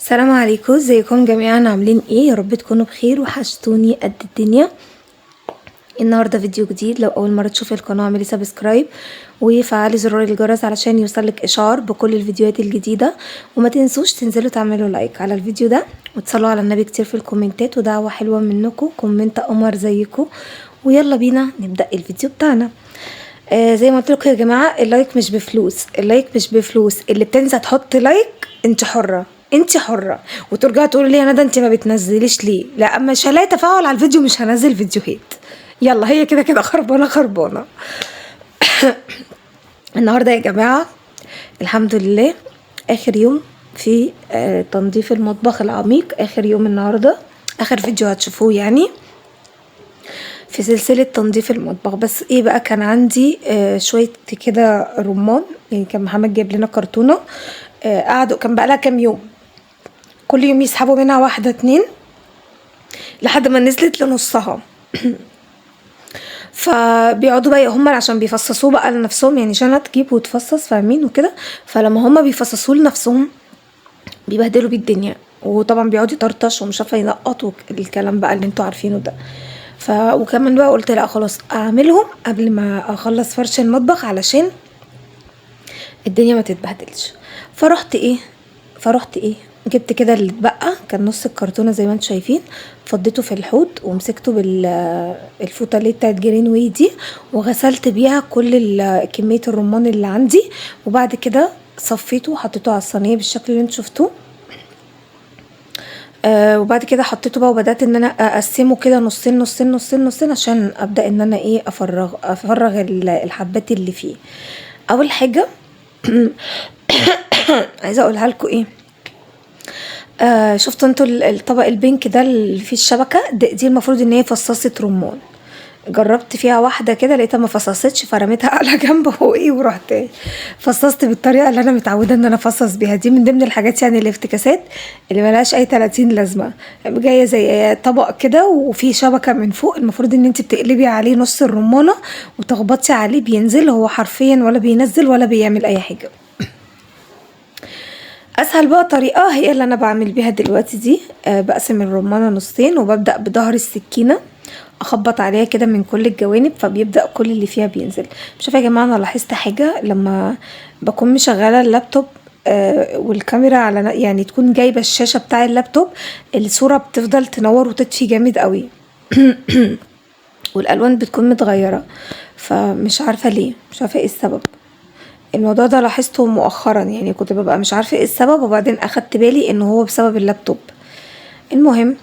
السلام عليكم، ازيكم جميعا؟ عاملين ايه؟ يا رب تكونوا بخير، وحشتوني قد الدنيا. النهارده فيديو جديد. لو اول مره تشوفي القناه اعملي سبسكرايب وفعلي زرار الجرس علشان يوصلك اشعار بكل الفيديوهات الجديده، وما تنسوش تنزلوا تعملوا لايك على الفيديو ده وتصلوا على النبي كتير في الكومنتات، ودعوه حلوه منكم كومنت قمر زيكم. ويلا بينا نبدا الفيديو بتاعنا. زي ما قلت لكم يا جماعه، اللايك مش بفلوس، اللايك مش بفلوس. اللي بتنسى تحط لايك انت حره، انت حره. وترجعي تقولي لي انا ده انت ما بتنزليش ليه؟ لا، اما مش هلاقي تفاعل على الفيديو مش هنزل فيديوهات. يلا، هي كده كده خربانه خربانه. النهارده يا جماعه الحمد لله اخر يوم في تنظيف المطبخ العميق. اخر يوم النهارده، اخر فيديو هتشوفوه يعني في سلسلة تنظيف المطبخ. بس ايه بقى، كان عندي شوية كده رمان، يعني كان محمد جايب لنا كرتونة. قعدوا، كان بقى لها كام يوم كل يوم يسحبوا منها واحدة اتنين لحد ما نزلت لنصها. فبيقعدوا بقى هم عشان بيفصصوه بقى لنفسهم، يعني شنطة تجيب وتفصص، فاهمين وكده. فلما هم بيفصصوه لنفسهم بيبهدلوا بيه الدنيا، وطبعا بيقعدوا يطرطش ومش عارفه ينقط الكلام بقى اللي انتوا عارفينه ده. وكمان بقى قلت لا خلاص اعملهم قبل ما اخلص فرش المطبخ علشان الدنيا ما تتبهدلش. فرحت ايه جبت كده اللي اتبقى، كان نص الكرتونه زي ما انتم شايفين، فضيته في الحوض ومسكته بالفوطه اللي بتاعت جرين واي دي، وغسلت بيها كل كميه الرمان اللي عندي. وبعد كده صفيته وحطيته على الصينيه بالشكل اللي انتم شفتوه. وبعد كده حطيته بقى، وبدات ان انا اقسمه كده نصين نصين نصين نصين عشان ابدا ان انا ايه افرغ الحبات اللي فيه. اول حاجه عايزه اقولها لكم ايه. شفتوا انتوا الطبق البينك ده اللي فيه الشبكه دي المفروض ان هي فصاصه رمان. جربت فيها واحده كده لقيتها ما فصصتش، فرميتها على جنب وايه، ورحت فصصت بالطريقه اللي انا متعوده ان انا افصص بيها. دي من ضمن الحاجات يعني الافتكاسات اللي ملهاش اي 30 لازمه. جايه زي طبق كده وفيه شبكه من فوق، المفروض ان انت بتقلبي عليه نص الرمانه وتخبطي عليه بينزل هو حرفيا، ولا بينزل ولا بيعمل اي حاجه. اسهل بقى طريقه هي اللي انا بعمل بيها دلوقتي دي. بقسم الرمانه نصين وببدا بظهر السكينه اخبط عليها كده من كل الجوانب، فبيبدا كل اللي فيها بينزل. مش عارفه يا جماعه، انا لاحظت حاجه لما بكون مشغله اللابتوب والكاميرا على يعني تكون جايبه الشاشه بتاع اللابتوب، الصوره بتفضل تنور وتطفي جامد قوي. والالوان بتكون متغيره، فمش عارفه ليه، مش عارفه ايه السبب. الموضوع ده لاحظته مؤخرا، يعني كنت ببقى مش عارفه ايه السبب، وبعدين اخدت بالي انه هو بسبب اللابتوب. المهم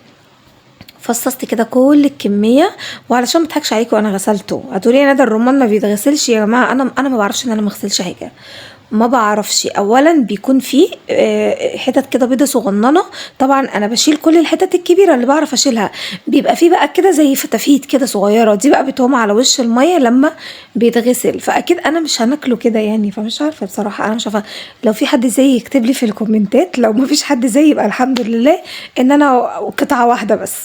فصصت كده كل الكميه. وعلشان مضحكش عليكم انا غسلته. هتقولي انا ده الرمان ما بيتغسلش يا جماعه، انا ما بعرفش ان انا ما اغسلش حاجه. ما بعرفش. اولا بيكون فيه حتت كده بيضه صغننه، طبعا انا بشيل كل الحتت الكبيره اللي بعرف اشيلها. بيبقى فيه بقى كده زي فتافيت كده صغيره، دي بقى بتقوم على وش الميه لما بيتغسل، فاكيد انا مش هناكله كده يعني. فمش عارفه بصراحه، انا مش عارفه. لو في حد زيي يكتب لي في الكومنتات، لو ما فيش حد زيي يبقى الحمد لله ان انا قطعه واحده بس.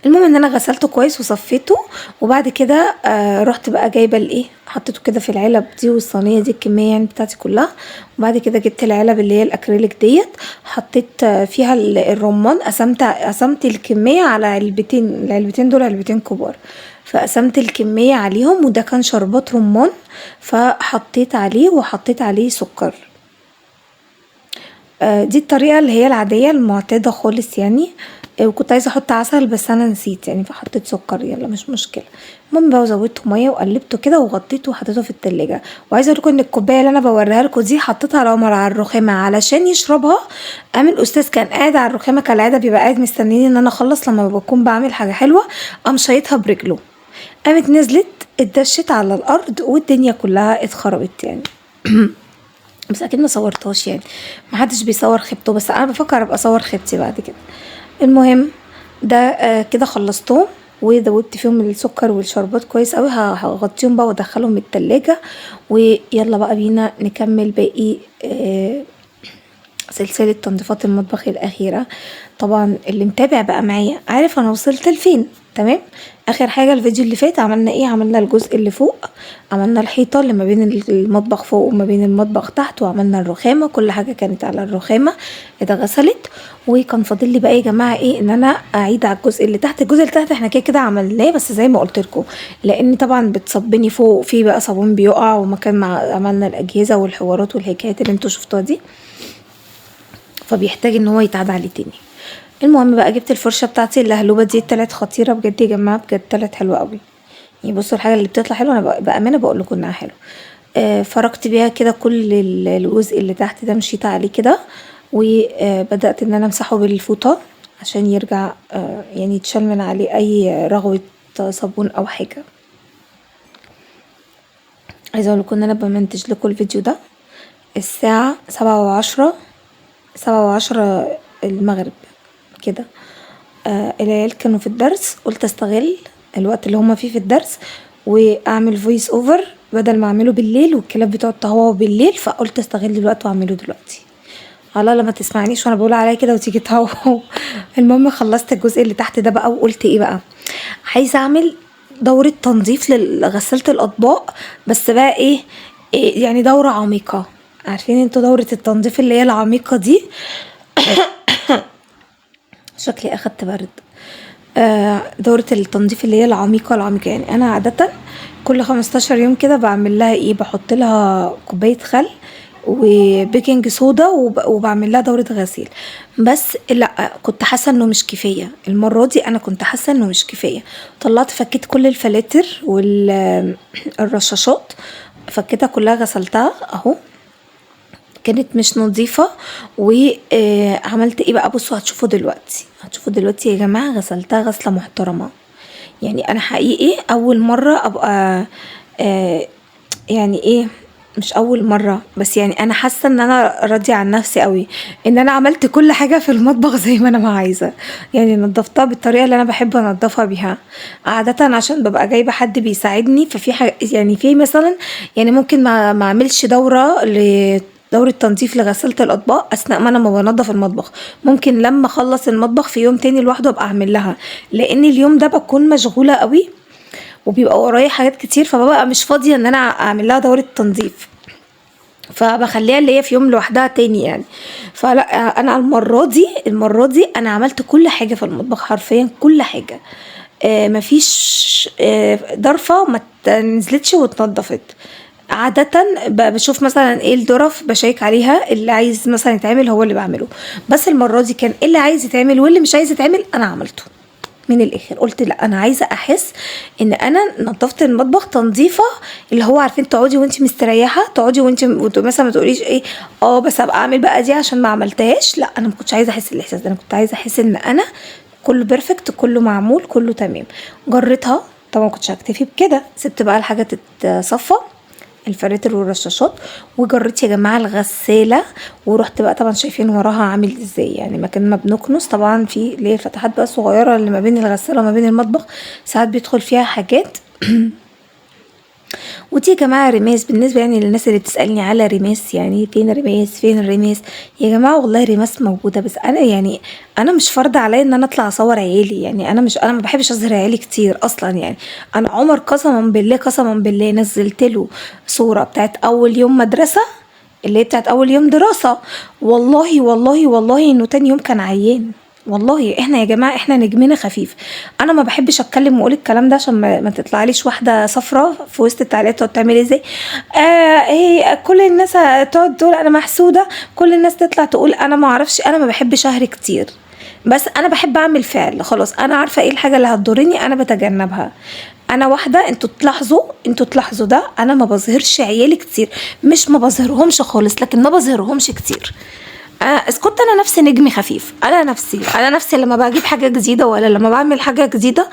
المهم ان انا غسلته كويس وصفيته. وبعد كده رحت بقى جايبه الايه، حطيته كده في العلب دي والصينيه دي الكميه يعني بتاعتي كلها. وبعد كده جبت العلب اللي هي الاكريليك ديت، حطيت فيها الرمان. قسمت الكميه على علبتين، العلبتين دول علبتين كبار، فقسمت الكميه عليهم. وده كان شربات رمان، فحطيت عليه وحطيت عليه سكر. دي الطريقة اللي هي العادية المعتادة خالص يعني. وكنت عايزة احط عسل بس انا نسيت يعني، فحطيت سكر، يلا مش مشكلة. المهم بقى زودته مية وقلبته كده وغطيته وحطيته في التلاجة. وعايزة اقول لكم ان الكوباية اللي انا بوريها لكم دي حطيتها لعمر على الرخامة علشان يشربها. قام الاستاذ كان قاعد على الرخامة كالعادة، بيبقى قاعد مستنيني ان انا اخلص لما بكون بعمل حاجة حلوة. قام شايطها برجله، قامت نزلت اتدشت على الارض والدنيا كلها اتخربت يعني. بس اكيد ما صورتهاش يعني، محدش بيصور خيبته، بس انا بفكر ابقى اصور خيبتي بعد كده. المهم ده كده خلصتهم ودوبت فيهم السكر والشربات كويس قوي. هغطيهم بقى وادخلهم التلاجة. ويلا بقى بينا نكمل باقي سلسلة تنظيفات المطبخ الأخيرة. طبعا اللي متابع بقى معايا عارف أنا وصلت لفين. تمام. آخر حاجة الفيديو اللي فات عملنا ايه؟ عملنا الجزء اللي فوق، عملنا الحيطة اللي ما بين المطبخ فوق وما بين المطبخ تحت، وعملنا الرخامة، كل حاجة كانت على الرخامة اتغسلت. وكان فاضل لي بقى يا جماعة ايه؟ ان انا اعيد على الجزء اللي تحت. الجزء اللي تحت احنا كده كده عملناه، بس زي ما قلت لكم لان طبعا بتصبني فوق في بقى صابون بيقع، ومكان ما عملنا الاجهزة والحوارات والحكايات اللي انتوا شفتوها دي، فبيحتاج ان هو يتعاد عليه تاني. المهم بقى جبت الفرشه بتاعتي اللهلوبه دي، طلعت خطيره بجد يا جماعه، بجد طلعت حلوه قوي. يعني بصوا الحاجه اللي بتطلع حلوه انا بامانه بقول لكم انها حلوه. فركت بيها كده كل الجزء اللي تحت ده، مشيت عليه كده، وبدات ان انا امسحه بالفوطه عشان يرجع يعني يتشال من عليه اي رغوه صابون او حاجه. عايزه اقول لكم ان انا بمنتج لكم الفيديو ده الساعه 7:10 المغرب كده. العيال كانوا في الدرس، قلت استغل الوقت اللي هما فيه في الدرس واعمل فويس اوفر بدل ما اعمله بالليل والكلاب بتقعد تهوى بالليل، فقلت استغل الوقت واعمله دلوقتي. الله لما تسمعنيش وانا بقول عليا كده وتيجي تهوى. المهم خلصت الجزء اللي تحت ده بقى، وقلت ايه بقى؟ عايزه اعمل دورة تنظيف لغسالة الاطباق، بس بقى إيه يعني دورة عميقة. عارفين انتوا دورة التنظيف اللي هي العميقة دي؟ شكلي اخدت برد. دورة التنظيف اللي هي العميقة يعني انا عادة كل 15 يوم كده بعمل لها ايه؟ بحط لها كوباية خل وبيكنج صودا وبعمل لها دورة غسيل. بس لا، كنت حاسة انه مش كفاية المرة دي، انا كنت حاسة انه مش كفاية. طلعت فكيت كل الفلاتر والرشاشات، فكيتها كلها غسلتها اهو، كانت مش نظيفة. وعملت ايه بقى؟ بصوا هتشوفوا دلوقتي يا جماعة، غسلتها غسلة محترمة. يعني انا حقيقي اول مرة ابقى يعني ايه، مش اول مرة، بس يعني انا حاسة ان انا راضية عن نفسي قوي ان انا عملت كل حاجة في المطبخ زي ما انا ما عايزة. يعني نظفتها بالطريقة اللي انا بحب انضفها بيها. عادة عشان ببقى جايبة حد بيساعدني، ففي حاجة يعني في مثلا يعني ممكن ما اعملش دورة تنظيف لغسالة الأطباق أثناء ما أنا ما بنضف المطبخ. ممكن لما أخلص المطبخ في يوم تاني لوحده أبقى أعمل لها، لأن اليوم ده بكون مشغولة قوي وبيبقى ورايا حاجات كتير، فببقى مش فاضية إن أنا أعمل لها دورة تنظيف، فبخليها اللي هي في يوم لوحدها تاني يعني. فلا، أنا المرة دي أنا عملت كل حاجة في المطبخ، حرفيا كل حاجة. مفيش ضرفة ما نزلتش واتنضفت. عادة بشوف مثلا ايه الظرف بشيك عليها، اللي عايز مثلا يتعمل هو اللي بعمله، بس المرة دي كان اللي عايز يتعمل واللي مش عايز يتعمل انا عملته. من الاخر قلت لا، انا عايزه احس ان انا نظفت المطبخ تنظيفه اللي هو عارفين تقعدي وانت مستريحه، تقعدي وانت مثلا ما تقوليش ايه بس ابقى اعمل بقى دي عشان ما عملتهاش. لا، انا ما كنتش عايزه احس الاحساس ده، انا كنت عايزه احس ان انا كله بيرفكت، كله معمول، كله تمام. جريتها طبعا، ما كنتش هكتفي بكده، سبت بقى الحاجه تتصفى، الفلاتر والرشاشات، وجريت يا جماعه الغساله، ورحت بقى طبعا شايفين وراها عامل ازاي، يعني مكان ما بنكنس طبعا في اللي هي الفتحات بقى الصغيره اللي ما بين الغساله وما بين المطبخ، ساعات بيدخل فيها حاجات. ودي يا جماعه رماس، بالنسبه يعني للناس اللي بتسالني على رماس، يعني فين الرماس يا جماعه؟ والله رماس موجوده، بس انا يعني انا مش فرض عليا ان انا اطلع اصور عيالي، يعني انا ما بحبش اظهر عيالي كتير اصلا. يعني انا عمر قسما بالله نزلت له صوره بتاعت اول يوم مدرسه، اللي هي بتاعت اول يوم دراسه، والله انه تاني يوم كان عيان. والله احنا يا جماعه احنا نجمنا خفيف. انا ما بحبش اتكلم واقول الكلام ده عشان ما تطلعليش واحده صفرة في وسط التعليقات تقعد تعمل ازاي، هي كل الناس تقعد تقول انا محسوده، كل الناس تطلع تقول انا ما اعرفش. انا ما بحبش اهري كتير، بس انا بحب اعمل فعل. خلاص انا عارفه ايه الحاجه اللي هتضرني انا بتجنبها. انا واحده، انتوا تلاحظوا ده، انا ما بظهرش عيالي كتير، مش ما بظهرهمش خالص، لكن ما بظهرهمش كتير. اسكت، انا نفسي نجمي خفيف، انا نفسي لما بجيب حاجه جديده ولا لما بعمل حاجه جديده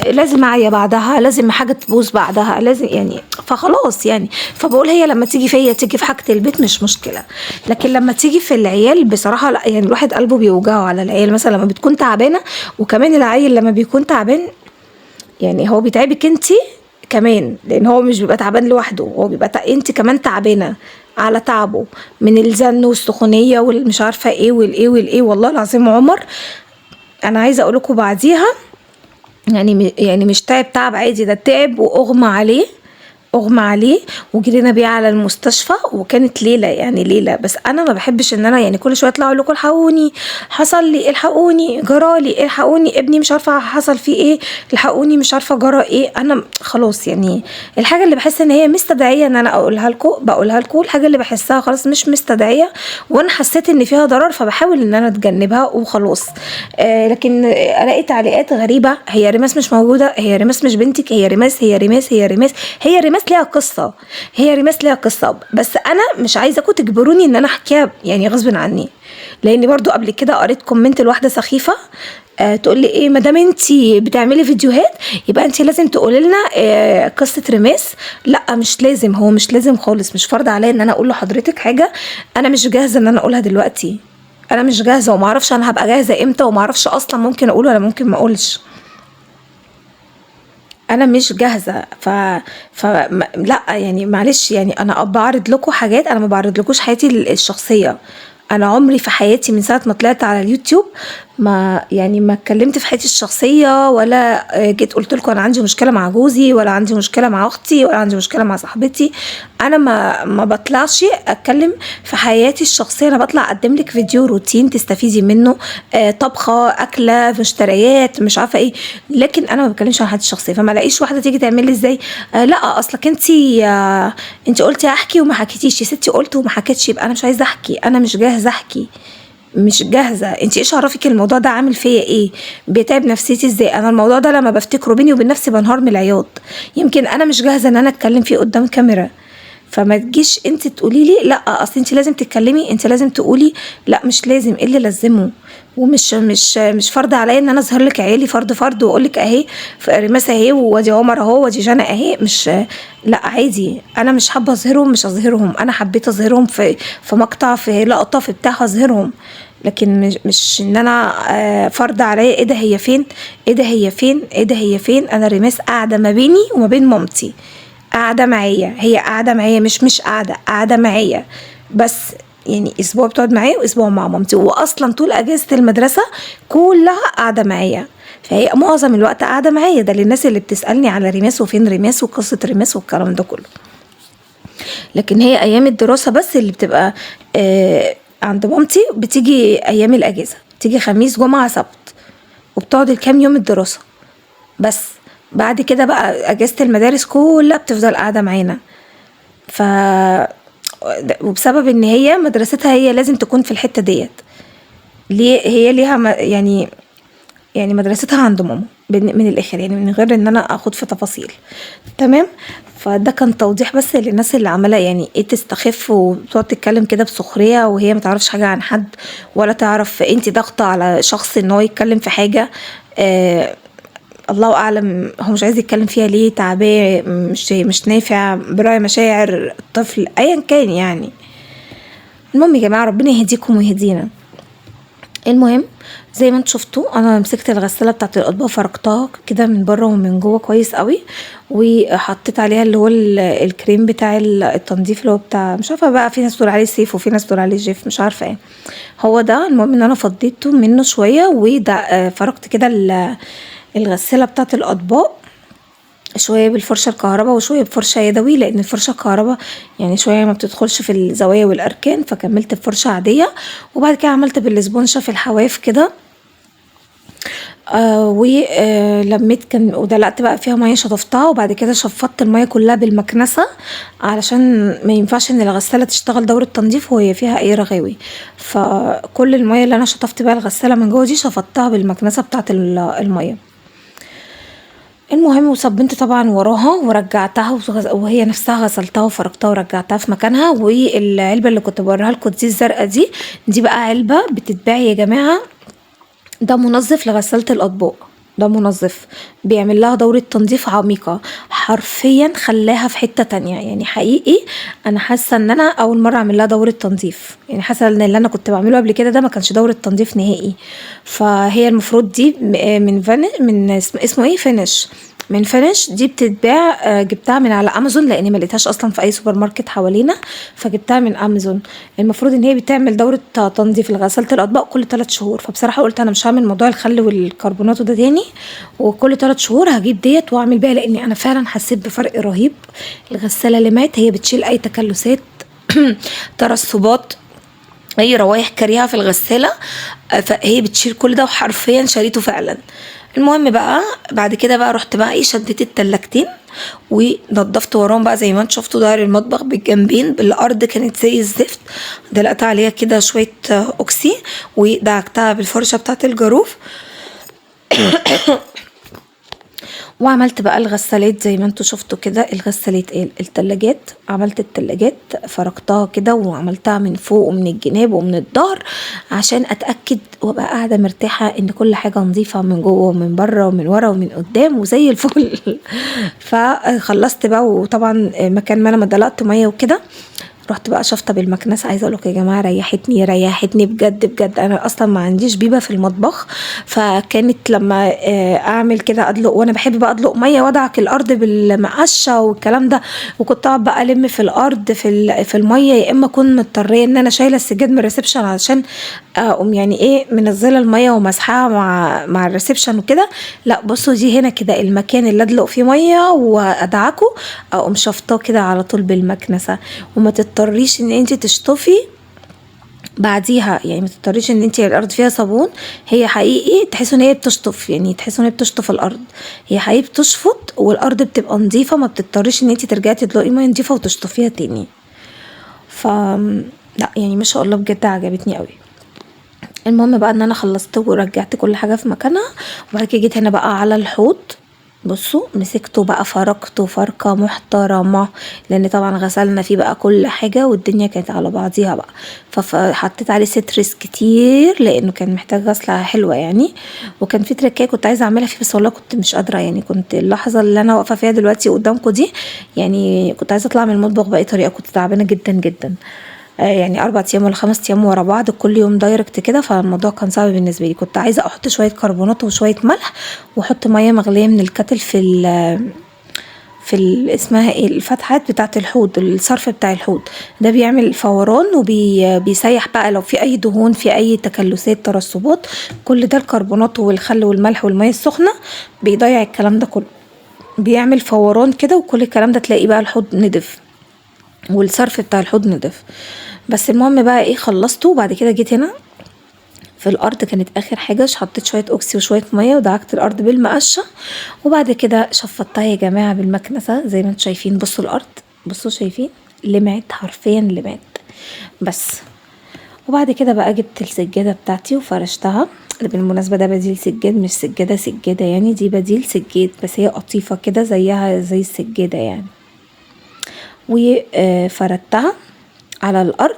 لازم اعيا بعدها، لازم حاجه تبوظ بعدها، لازم يعني، فخلاص يعني. فبقول هي لما تيجي فيا تيجي في حاجه البيت مش مشكله، لكن لما تيجي في العيال بصراحه لا. يعني الواحد قلبه بيوجعه على العيال مثلا لما بتكون تعبانه، وكمان العيل لما بيكون تعبان يعني هو بيتعبك انتي كمان، لان هو مش بيبقى تعبان لوحده، هو بيبقى انت كمان تعبانه، على تعبه من الزن والسخونيه والمش عارفه ايه والايه والايه. والله العظيم عمر انا عايزه اقول لكم بعديها يعني مش تعب عادي، ده تعب اغمى عليه وجرينا بيه على المستشفى، وكانت ليله يعني ليله. بس انا ما بحبش ان انا يعني كل شويه اطلع اقول لكم الحقوني، حصل لي، الحقوني، جرالي، الحقوني، ابني مش عارفه حصل فيه ايه، الحقوني، مش عارفه جرى ايه. انا خلاص يعني الحاجه اللي بحس ان هي مستدعيه ان انا اقولها لكم بقولها لكم، الحاجه اللي بحسها خلاص مش مستدعيه وانا حسيت ان فيها ضرر فبحاول ان انا اتجنبها وخلاص. لكن الاقي تعليقات غريبه، هي ريماس مش موجوده، هي ريماس مش بنتك، هي ريماس، هي ريماس، هي ريماس، هي ريماس ليها قصه، هي ريماس ليها قصه. بس انا مش عايزاكم تجبروني ان انا احكيها يعني غصب عني، لاني برضو قبل كده قريت كومنت لواحده سخيفه تقول لي ايه، ما دام انتي بتعملي فيديوهات يبقى انتي لازم تقولي لنا قصه ريماس. لا مش لازم، هو مش لازم خالص، مش فرض عليا ان انا اقول لحضرتك حاجه انا مش جاهزه ان انا اقولها دلوقتي. انا مش جاهزه وما اعرفش انا هبقى جاهزه امتى، وما اعرفش اصلا ممكن اقول ولا ممكن ما اقولش. انا مش جاهزه لا يعني معلش، يعني انا بعرض لكم حاجات، انا ما بعرض لكوش حياتي الشخصيه. انا عمري في حياتي من ساعه ما طلعت على اليوتيوب ما اتكلمت في حياتي الشخصيه، ولا جيت قلت لكم انا عندي مشكله مع جوزي، ولا عندي مشكله مع اختي، ولا عندي مشكله مع صاحبتي. انا ما بطلعش اتكلم في حياتي الشخصيه، انا بطلع اقدم لك فيديو روتين تستفيدي منه، طبخه، اكله، مشتريات، مش عارفه ايه. لكن انا ما بتكلمش عن حياتي الشخصيه. فما لاقيش واحده تيجي تعمل لي ازاي لا اصلك انت قلتي احكي وما حكيتيش. يا ستي قلت وما حكيتش، يبقى انا مش عايزه احكي، انا مش جاهزه احكي، مش جاهزه. انت ايش عرفك الموضوع ده عامل فيا ايه، بيتعب نفسيتي ازاي؟ انا الموضوع ده لما بفتكره بيني وبين نفسي بنهار من العياط. يمكن انا مش جاهزه ان انا اتكلم فيه قدام كاميرا. فما تجيش انت تقولي لي لا اصل انت لازم تتكلمي، انت لازم تقولي. لا مش لازم، ايه اللي لازمه؟ ومش مش فرض عليا ان انا اظهر لك عيالي فرض واقول لك اهي ريماس اهي، وادي عمر اهو، وادي جنى اهي. مش لا عادي، انا مش حابه اظهرهم، مش اظهرهم. انا حبيت اظهرهم في مقطع، في لقطه، في بتاع، اظهرهم. لكن مش ان انا فرض عليا ايه ده هي فين، ايه ده هي فين، ايه ده هي فين. انا ريماس قاعده ما بيني وما بين مامتي، قاعده معايا، هي قاعده معايا، مش قاعده معايا بس. يعني اسبوع بتقعد معايا واسبوع مع مامتي، واصلا طول اجازه المدرسه كلها قاعده معايا. فهي معظم الوقت قاعده معايا. ده للناس اللي بتسالني على ريماس وفين ريماس وقصه ريماس والكلام ده كله. لكن هي ايام الدراسه بس اللي بتبقى عند مامتي، بتيجي ايام الاجازه، تيجي خميس جمعه سبت، وبتقعد الكام يوم الدراسه بس. بعد كده بقى اجازه المدارس كلها بتفضل قاعده معانا. ف وبسبب ان هي مدرستها هي لازم تكون في الحته ديت، ليه هي ليها يعني مدرستها عند ماما من الاخر، يعني من غير ان انا اخد في تفاصيل. تمام. فده كان توضيح بس للناس اللي عماله يعني ايه تستخف وتقعد تتكلم كده بسخريه، وهي ما تعرفش حاجه عن حد، ولا تعرف انت ضاغطه على شخص ان هو يتكلم في حاجه الله اعلم هو مش عايز يتكلم فيها ليه، تعبان، مش نافع، براعي مشاعر الطفل، ايا كان يعني. المهم يا جماعه ربنا يهديكم ويهدينا. المهم زي ما انتوا شفتوا انا مسكت الغساله بتاعت الاطباق، فرقتها كده من بره ومن جوه كويس قوي، وحطيت عليها اللي هو الكريم بتاع التنظيف اللي هو بتاع، مش عارفه بقى، في ناس تقول عليه سيف وفي ناس تقول عليه جيف، مش عارفه ايه هو ده. المهم ان انا فضيته منه شويه، وده فرقت كده الغساله بتاعت الاطباق شويه بالفرشه الكهرباء وشويه بفرشه يدوي، لان الفرشه الكهرباء يعني شويه ما بتدخلش في الزوايا والاركان، فكملت بفرشه عاديه. وبعد كده عملت بالاسبونشه في الحواف كده ولميت كان ودلقت بقى فيها ميه، شطفتها، وبعد كده شفطت الميه كلها بالمكنسه، علشان ما ينفعش ان الغساله تشتغل دورة تنظيف وهي فيها اي رغاوي. فكل الميه اللي انا شطفت بيها الغساله من جوه دي شفطتها بالمكنسه بتاعه الميه. المهم وصبنت طبعا وراها ورجعتها، وهي نفسها غسلتها وفركتها ورجعتها في مكانها. والعلبه اللي كنت بوريها لكم دي الزرقاء دي بقى علبه بتتباع يا جماعه، ده منظف لغسالة الأطباق، ده منظف بيعمل لها دورة تنظيف عميقة، حرفيا خلاها في حتة تانية. يعني حقيقي أنا حاسة إن أنا أول مرة أعمل لها دورة تنظيف، يعني حاسة إن اللي أنا كنت بعمله قبل كده ده ما كانش دورة تنظيف نهائي. فهي المفروض دي من اسمه إيه، فينش. من فينيش. دي بتتباع جبتها من على امازون لاني ما لقيتهاش اصلا في اي سوبر ماركت حوالينا، فجبتها من امازون. المفروض ان هي بتعمل دوره تنظيف لغساله الاطباق كل 3 شهور، فبصراحه قلت انا مش هعمل موضوع الخل والكربونات ده تاني، وكل 3 شهور هجيب ديت واعمل بيها، لاني انا فعلا حسيت بفرق رهيب. الغساله لمات، هي بتشيل اي تكلسات ترسبات، اي روايح كريهه في الغساله، فهي بتشيل كل ده، وحرفيا شالته فعلا. المهم بقى بعد كده بقى رحت بقى شديت التلاجتين ونضفت وراهم بقى زي ما انتوا شفتوا ظهر المطبخ بالجنبين. الارض كانت زي الزفت، دلقت عليها كده شويه اوكسي ودعكتها بالفرشه بتاعت الجاروف. وعملت بقى الغسالات زي ما انتوا شفتوا كده. الغسالات التلاجات، عملت التلاجات فرقتها كده وعملتها من فوق ومن الجناب ومن الظهر عشان اتاكد وابقى قاعده مرتاحه ان كل حاجه نظيفه من جوه ومن بره ومن ورا ومن قدام وزي الفل. فخلصت بقى، وطبعا مكان ما انا دلقت ميه وكده رحت بقى شفطه بالمكنسه. عايزه اقول لكم يا جماعه ريحتني بجد بجد. انا اصلا ما عنديش بيبه في المطبخ، فكانت لما اعمل كده ادلق، وانا بحب بقى ادلق ميه وادعك الارض بالمقشه والكلام ده، وكنت اقعد بقى الم في الارض في الميه، يا اما اكون مضطريه ان انا شايله السجاد من الريسبشن علشان اقوم يعني ايه منزله الميه ومسحها مع الريسبشن وكده. لا بصوا، دي هنا كده المكان اللي ادلق فيه ميه وادعكه اقوم شفطاه كده على طول بالمكنسه، وما تضطريش ان انت تشطفي بعديها. يعني ما تضطريش ان انت الارض فيها صابون، هي حقيقي تحسوا ان هي بتشطف، يعني تحسوا ان هي بتشطف الارض، هي حقيقي بتشفط والارض بتبقى نظيفه، ما بتضطريش ان انت ترجعي تدلقي ميه نظيفه وتشطفيها تاني. ف لا يعني ما شاء الله بجد عجبتني قوي. المهم بقى ان انا خلصت ورجعت كل حاجه في مكانها، وبعد كده جيت هنا بقى على الحوض. بصوا مسكته بقى فركته فركه محترمه، لان طبعا غسلنا فيه بقى كل حاجه والدنيا كانت على بعضيها بقى، فحطيت عليه سترس كتير لانه كان محتاج غسله حلوه يعني. وكان في تركيه كنت عايزه اعملها فيه بس والله كنت مش قادره، يعني كنت اللحظه اللي انا واقفه فيها دلوقتي قدامكم دي يعني كنت عايزه اطلع من المطبخ باي طريقه، كنت تعبانه جدا جدا. يعني 4 ايام ولا 5 ايام ورا بعض كل يوم دايركت كده، فالموضوع كان صعب بالنسبه لي. كنت عايزه احط شويه كربونات وشويه ملح واحط ميه مغليه من الكتل اسمها ايه الفتحات بتاعه الحوض، الصرف بتاع الحوض ده بيعمل فوران وبيسيح بقى لو في اي دهون، في اي تكلسات ترسبات، كل ده الكربونات والخل والملح والميه السخنه بيضيع الكلام ده كله، بيعمل فوران كده، وكل الكلام ده تلاقيه بقى الحوض نضف والصرف بتاع الحوض نضف. بس المهم بقى ايه خلصته، وبعد كده جيت هنا في الارض كانت اخر حاجه، حطيت شويه اوكسي وشويه ميه ودعكت الارض بالمقشه، وبعد كده شفطتها يا جماعه بالمكنسه زي ما انتم شايفين. بصوا الارض، بصوا شايفين لمعت، حرفيا لمعت بس. وبعد كده بقى جبت السجاده بتاعتي وفرشتها. بالمناسبه ده بديل سجاد، مش سجاده يعني، دي بديل سجاد بس هي قطيفه كده زيها زي السجاده يعني. وفردتها على الارض،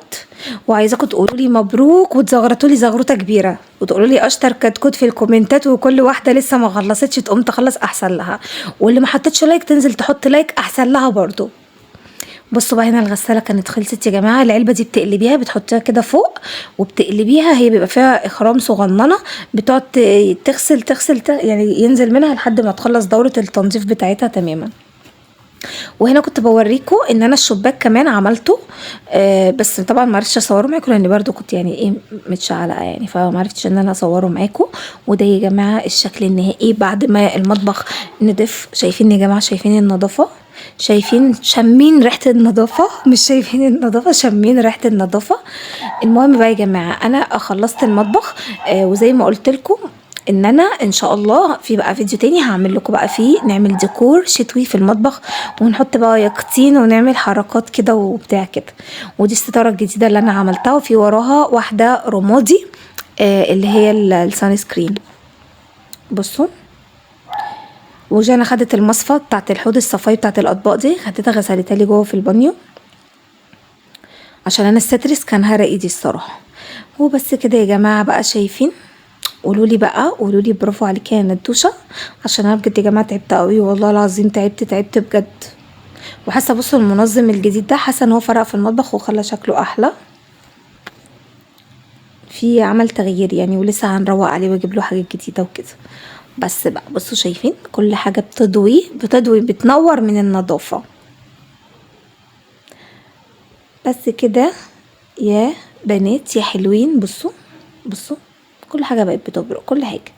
وعايزاكم تقولوا لي مبروك وتزغرطوا لي زغروطه كبيره، وتقولوا لي اشطر كتكوت في الكومنتات، وكل واحده لسه ما خلصتش تقوم تخلص احسن لها، واللي ما حطتش لايك تنزل تحط لايك احسن لها برضو. بصوا بقى هنا الغساله كانت خلصت يا جماعه. العلبه دي بتقلبيها، بتحطيها كده فوق وبتقلبيها، هي بيبقى فيها اخرام صغننه بتقعد تغسل يعني ينزل منها لحد ما تخلص دوره التنظيف بتاعتها تماما. وهنا كنت بوريكم ان انا الشباك كمان عملته، بس طبعا ما عرفتش اصوره معاكم لان برضو كنت يعني ايه متشعلقه يعني، فما عرفتش ان انا اصوره معاكم. وده يا جماعه الشكل النهائي بعد ما المطبخ نضف. شايفين يا جماعه، شايفين النظافه، شايفين شامين ريحه النظافه، مش شايفين النظافه شامين ريحه النظافه. المهم بقى يا جماعه انا خلصت المطبخ، وزي ما قلت لكم ان انا ان شاء الله في بقى فيديو تاني هعمل لكم بقى فيه نعمل ديكور شتوي في المطبخ، ونحط بقى يقطين ونعمل حركات كده وبتاع كده. ودي الستاره الجديده اللي انا عملتها، وفي وراها واحده رمادي اللي هي السان سكرين. بصوا، وجانا خدت المصفى بتاعت الحوض الصفاي بتاعت الاطباق دي، خدتها غسلتها لي جوه في البانيو عشان انا السترس كان هرق ايدي الصراحه. وبس كده يا جماعه بقى، شايفين؟ قولوا لي بقى، قولوا لي برافو عليكي يا ندوشه، عشان انا بجد يا جماعه تعبت قوي والله العظيم، تعبت بجد. وحاسه بصوا المنظم الجديد ده، حاسه ان هو فرق في المطبخ وخلى شكله احلى، في عمل تغيير يعني، ولسه هنروق عليه واجيب له حاجات جديده وكده. بس بقى بصوا شايفين كل حاجة بتضوي بتنور من النظافة. بس كده يا بنات يا حلوين، بصوا كل حاجة بقت بتبرق، كل حاجة.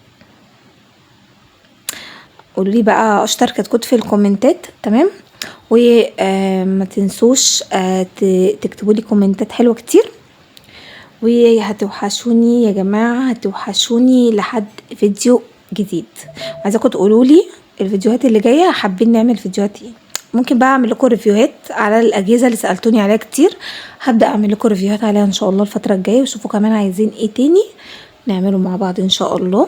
قولوا لي بقى اشطر كتكوت في الكومنتات، تمام؟ وما تنسوش تكتبوا لي كومنتات حلوة كتير، وهتوحشوني يا جماعة، هتوحشوني لحد فيديو جديد. عايزاكم تقولوا لي الفيديوهات اللي جايه حابين نعمل فيديوهات ايه. ممكن بقى اعمل لكم ريفيوهات على الاجهزه اللي سالتوني عليها كتير، هبدا اعمل لكم ريفيوهات عليها ان شاء الله الفتره الجايه، وشوفوا كمان عايزين ايه تاني نعمله مع بعض ان شاء الله.